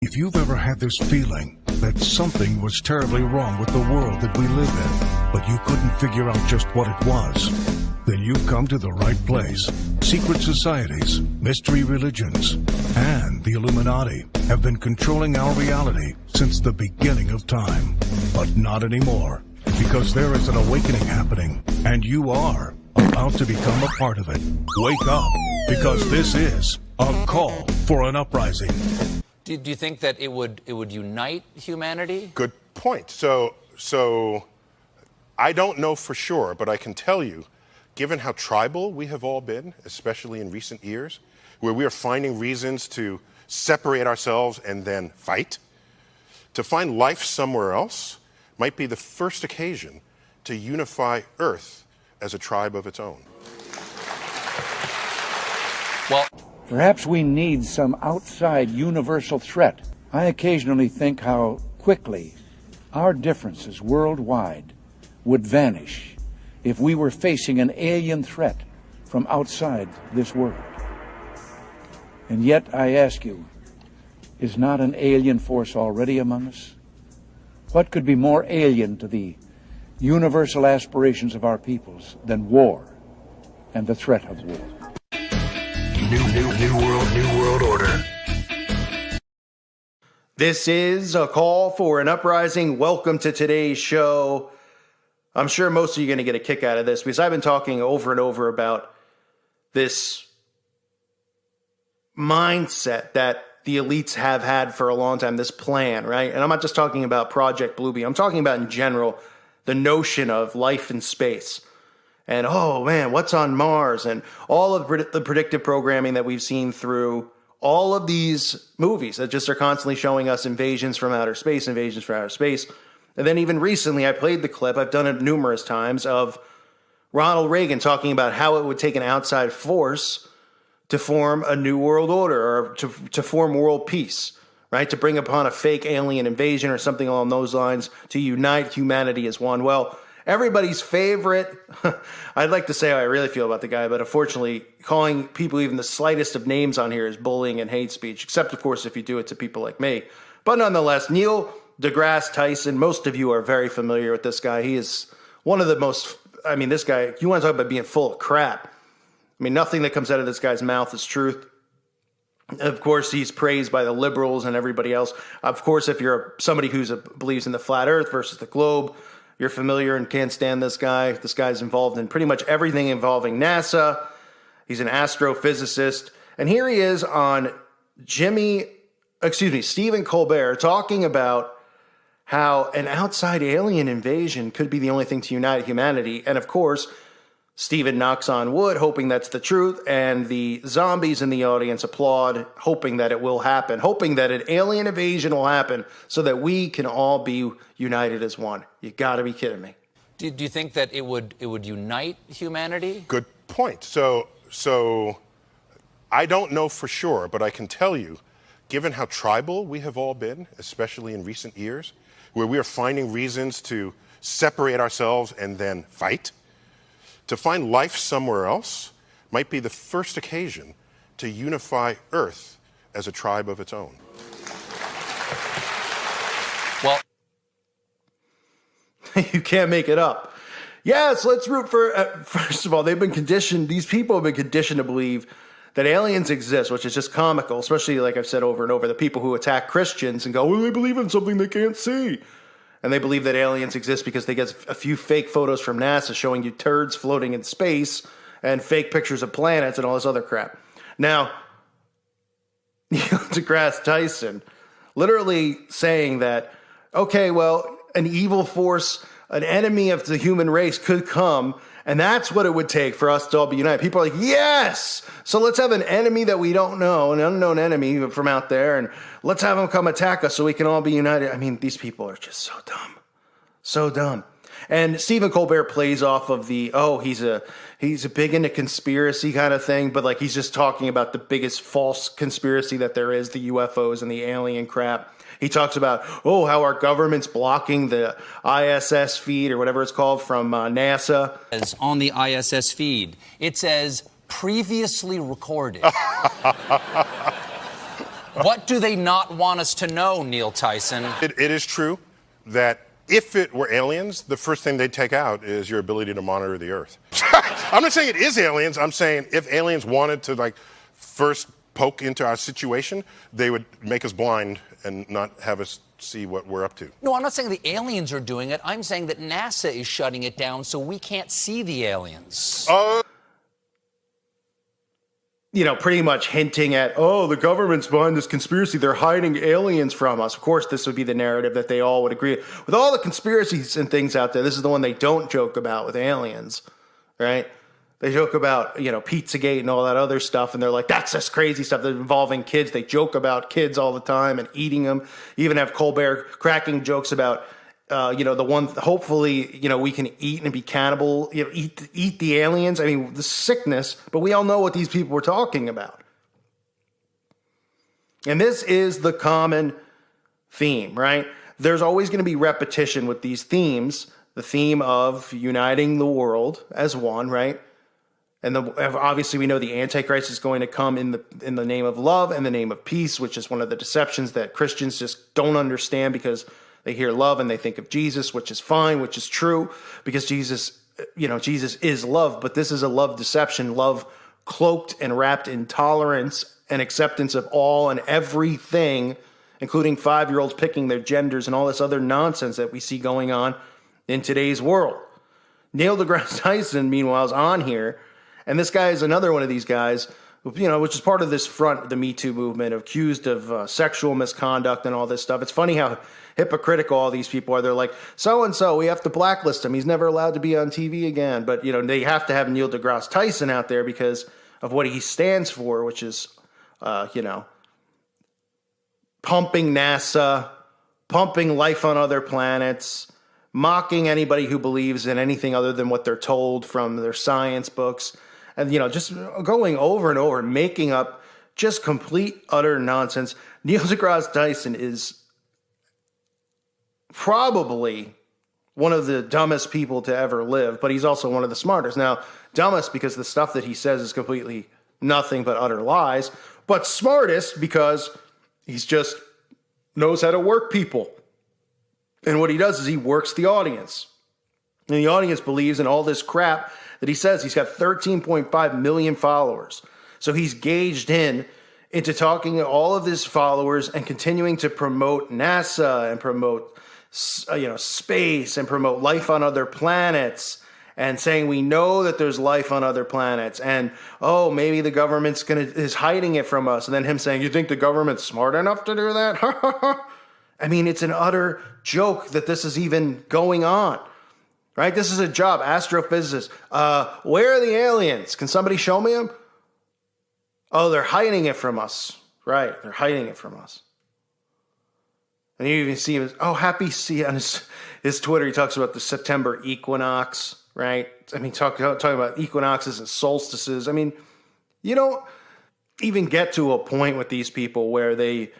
If you've ever had this feeling that something was terribly wrong with the world that we live in, but you couldn't figure out just what it was, then you've come to the right place. Secret societies, mystery religions, and the Illuminati have been controlling our reality since the beginning of time. But not anymore, because there is an awakening happening, and you are about to become a part of it. Wake up, because this is a call for an uprising. Do you think that it would unite humanity? Good point. So I don't know for sure, but I can tell you, given how tribal we have all been, especially in recent years, where we are finding reasons to separate ourselves and then fight, to find life somewhere else might be the first occasion to unify Earth as a tribe of its own. Well, perhaps we need some outside universal threat. I occasionally think how quickly our differences worldwide would vanish if we were facing an alien threat from outside this world. And yet, I ask you, is not an alien force already among us? What could be more alien to the universal aspirations of our peoples than war and the threat of war? New world order. This is a call for an uprising. Welcome to today's show. I'm sure most of you are going to get a kick out of this because I've been talking over and over about this mindset that the elites have had for a long time, this plan, right? And I'm not just talking about Project Bluebeam. I'm talking about in general the notion of life in space. And, oh, man, what's on Mars? And all of the predictive programming that we've seen through all of these movies that just are constantly showing us invasions from outer space. And then even recently, I played the clip, I've done it numerous times, of Ronald Reagan talking about how it would take an outside force to form a new world order or to form world peace, right? To bring upon a fake alien invasion or something along those lines to unite humanity as one. Well, everybody's favorite, I'd like to say how I really feel about the guy, but unfortunately, calling people even the slightest of names on here is bullying and hate speech, except, of course, if you do it to people like me. But nonetheless, Neil deGrasse Tyson, most of you are very familiar with this guy. He is one of the most, this guy, you want to talk about being full of crap. Nothing that comes out of this guy's mouth is truth. Of course, he's praised by the liberals and everybody else. Of course, if you're somebody who believes in the flat earth versus the globe, you're familiar and can't stand this guy. This guy's involved in pretty much everything involving NASA. He's an astrophysicist. And here he is on Stephen Colbert talking about how an outside alien invasion could be the only thing to unite humanity. And of course, Stephen knocks on wood, hoping that's the truth, and the zombies in the audience applaud, hoping that it will happen, hoping that an alien invasion will happen so that we can all be united as one. You got to be kidding me. Do you think that it would unite humanity? Good point. So I don't know for sure, but I can tell you, given how tribal we have all been, especially in recent years, where we are finding reasons to separate ourselves and then fight, to find life somewhere else might be the first occasion to unify Earth as a tribe of its own. Well, you can't make it up. Yes, let's root for, first of all, these people have been conditioned to believe that aliens exist, which is just comical, especially, like I've said over and over, the people who attack Christians and go, well, they believe in something they can't see. And they believe that aliens exist because they get a few fake photos from NASA showing you turds floating in space and fake pictures of planets and all this other crap. Now, Neil deGrasse Tyson literally saying that, okay, well, an evil force, an enemy of the human race could come, and that's what it would take for us to all be united. People are like, yes! So let's have an enemy that we don't know, an unknown enemy from out there, and let's have them come attack us so we can all be united. These people are just so dumb. So dumb. And Stephen Colbert plays off of he's a big into conspiracy kind of thing, but he's just talking about the biggest false conspiracy that there is, the UFOs and the alien crap. He talks about, how our government's blocking the ISS feed or whatever it's called from NASA. On the ISS feed, it says previously recorded. What do they not want us to know, Neil Tyson? It is true that if it were aliens, the first thing they'd take out is your ability to monitor the Earth. I'm not saying it is aliens. I'm saying if aliens wanted to, like, first poke into our situation, they would make us blind and not have us see what we're up to. No, I'm not saying the aliens are doing it. I'm saying that NASA is shutting it down so we can't see the aliens. You know, pretty much hinting at, oh, the government's behind this conspiracy. They're hiding aliens from us. Of course, this would be the narrative that they all would agree. With all the conspiracies and things out there, this is the one they don't joke about with aliens, right? They joke about, you know, Pizzagate and all that other stuff, and they're like, that's just crazy stuff that's involving kids. They joke about kids all the time and eating them. Even have Colbert cracking jokes about, you know, the one, hopefully, you know, we can eat and be cannibal, you know, eat the aliens. I mean, the sickness, but we all know what these people were talking about. And this is the common theme, right? There's always going to be repetition with these themes. The theme of uniting the world as one, right? And obviously we know the Antichrist is going to come in the name of love and the name of peace, which is one of the deceptions that Christians just don't understand because they hear love and they think of Jesus, which is fine, which is true, because Jesus, you know, Jesus is love. But this is a love deception, love cloaked and wrapped in tolerance and acceptance of all and everything, including 5-year-olds picking their genders and all this other nonsense that we see going on in today's world. Neil deGrasse Tyson, meanwhile, is on here. And this guy is another one of these guys, you know, which is part of this front, the Me Too movement, accused of sexual misconduct and all this stuff. It's funny how hypocritical all these people are. They're like, so-and-so, we have to blacklist him. He's never allowed to be on TV again. But, you know, they have to have Neil deGrasse Tyson out there because of what he stands for, which is, you know, pumping NASA, pumping life on other planets, mocking anybody who believes in anything other than what they're told from their science books. And, you know, just going over and over, making up just complete, utter nonsense. Neil deGrasse Tyson is probably one of the dumbest people to ever live, but he's also one of the smartest. Now, dumbest because the stuff that he says is completely nothing but utter lies, but smartest because he's just knows how to work people. And what he does is he works the audience. And the audience believes in all this crap that he says. He's got 13.5 million followers. So he's gauged into talking to all of his followers and continuing to promote NASA and promote, you know, space and promote life on other planets and saying we know that there's life on other planets and, oh, maybe the government's is hiding it from us. And then him saying, you think the government's smart enough to do that? I mean, it's an utter joke that this is even going on. Right? This is a job. Astrophysicist. Where are the aliens? Can somebody show me them? Oh, they're hiding it from us. Right. They're hiding it from us. And you even see him. Oh, happy see on his Twitter. He talks about the September equinox. Right. I mean, talking about equinoxes and solstices. I mean, you don't even get to a point with these people where they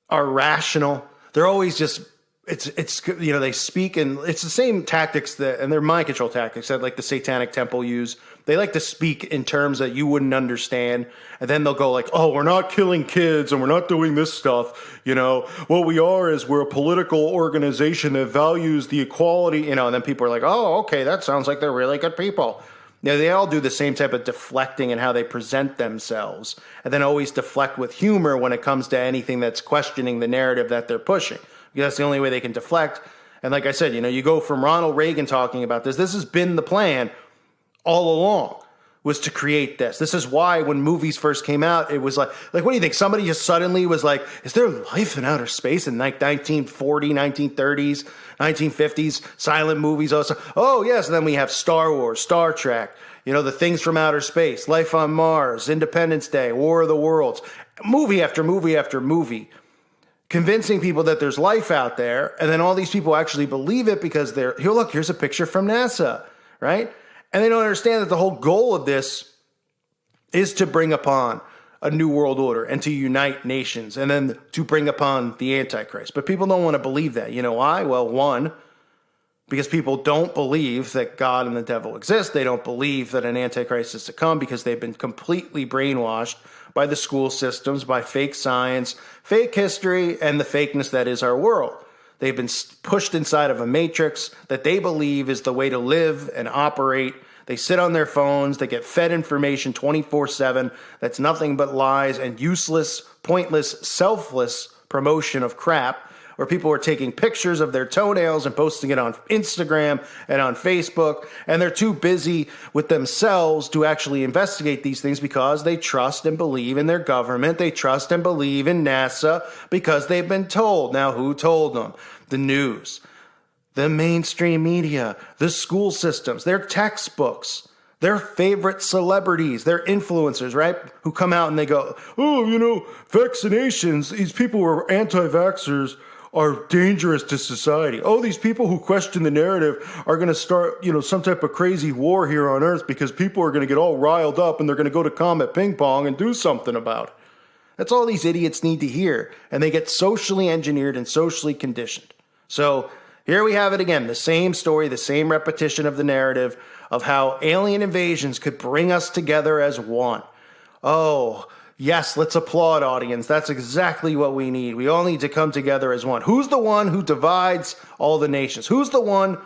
are rational. They're always just. It's you know, they speak and it's the same tactics that, and they're mind control tactics that like the Satanic Temple use. They like to speak in terms that you wouldn't understand. And then they'll go like, oh, we're not killing kids and we're not doing this stuff. You know, what we are is we're a political organization that values the equality, you know, and then people are like, oh, okay, that sounds like they're really good people. You know, they all do the same type of deflecting in how they present themselves and then always deflect with humor when it comes to anything that's questioning the narrative that they're pushing. Because that's the only way they can deflect. And like I said, you know, you go from Ronald Reagan talking about this. This has been the plan all along, was to create this. This is why when movies first came out, it was like what do you think? Somebody just suddenly was like, is there life in outer space in like 1940, 1930s, 1950s, silent movies? Also, oh, yes. And then we have Star Wars, Star Trek, you know, the things from outer space, Life on Mars, Independence Day, War of the Worlds, movie after movie after movie. Convincing people that there's life out there, and then all these people actually believe it because they're, here, look, here's a picture from NASA, right? And they don't understand that the whole goal of this is to bring upon a new world order and to unite nations and then to bring upon the Antichrist. But people don't want to believe that. You know why? Well, one, because people don't believe that God and the devil exist. They don't believe that an antichrist is to come because they've been completely brainwashed by the school systems, by fake science, fake history, and the fakeness that is our world. They've been pushed inside of a matrix that they believe is the way to live and operate. They sit on their phones. They get fed information 24/7. That's nothing but lies and useless, pointless, selfless promotion of crap, where people are taking pictures of their toenails and posting it on Instagram and on Facebook, and they're too busy with themselves to actually investigate these things because they trust and believe in their government. They trust and believe in NASA because they've been told. Now, who told them? The news, the mainstream media, the school systems, their textbooks, their favorite celebrities, their influencers, right? Who come out and they go, oh, vaccinations, these people who are anti-vaxxers are dangerous to society. Oh, these people who question the narrative are going to start, some type of crazy war here on Earth because people are going to get all riled up and they're going to go to Comet Ping Pong and do something about it. That's all these idiots need to hear. And they get socially engineered and socially conditioned. So here we have it again, the same story, the same repetition of the narrative of how alien invasions could bring us together as one. Oh, yes, let's applaud, audience. That's exactly what we need. We all need to come together as one. Who's the one who divides all the nations? Who's the one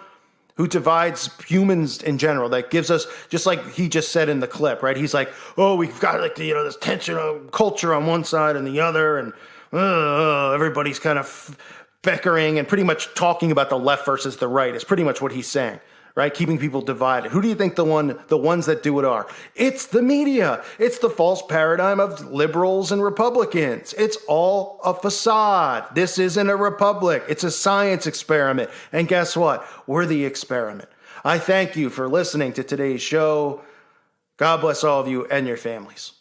who divides humans in general? That gives us, just like he just said in the clip, right? He's like, oh, we've got this tension of culture on one side and the other, and everybody's kind of bickering and pretty much talking about the left versus the right is pretty much what he's saying. Right? Keeping people divided. Who do you think the ones that do it are? It's the media. It's the false paradigm of liberals and Republicans. It's all a facade. This isn't a republic. It's a science experiment. And guess what? We're the experiment. I thank you for listening to today's show. God bless all of you and your families.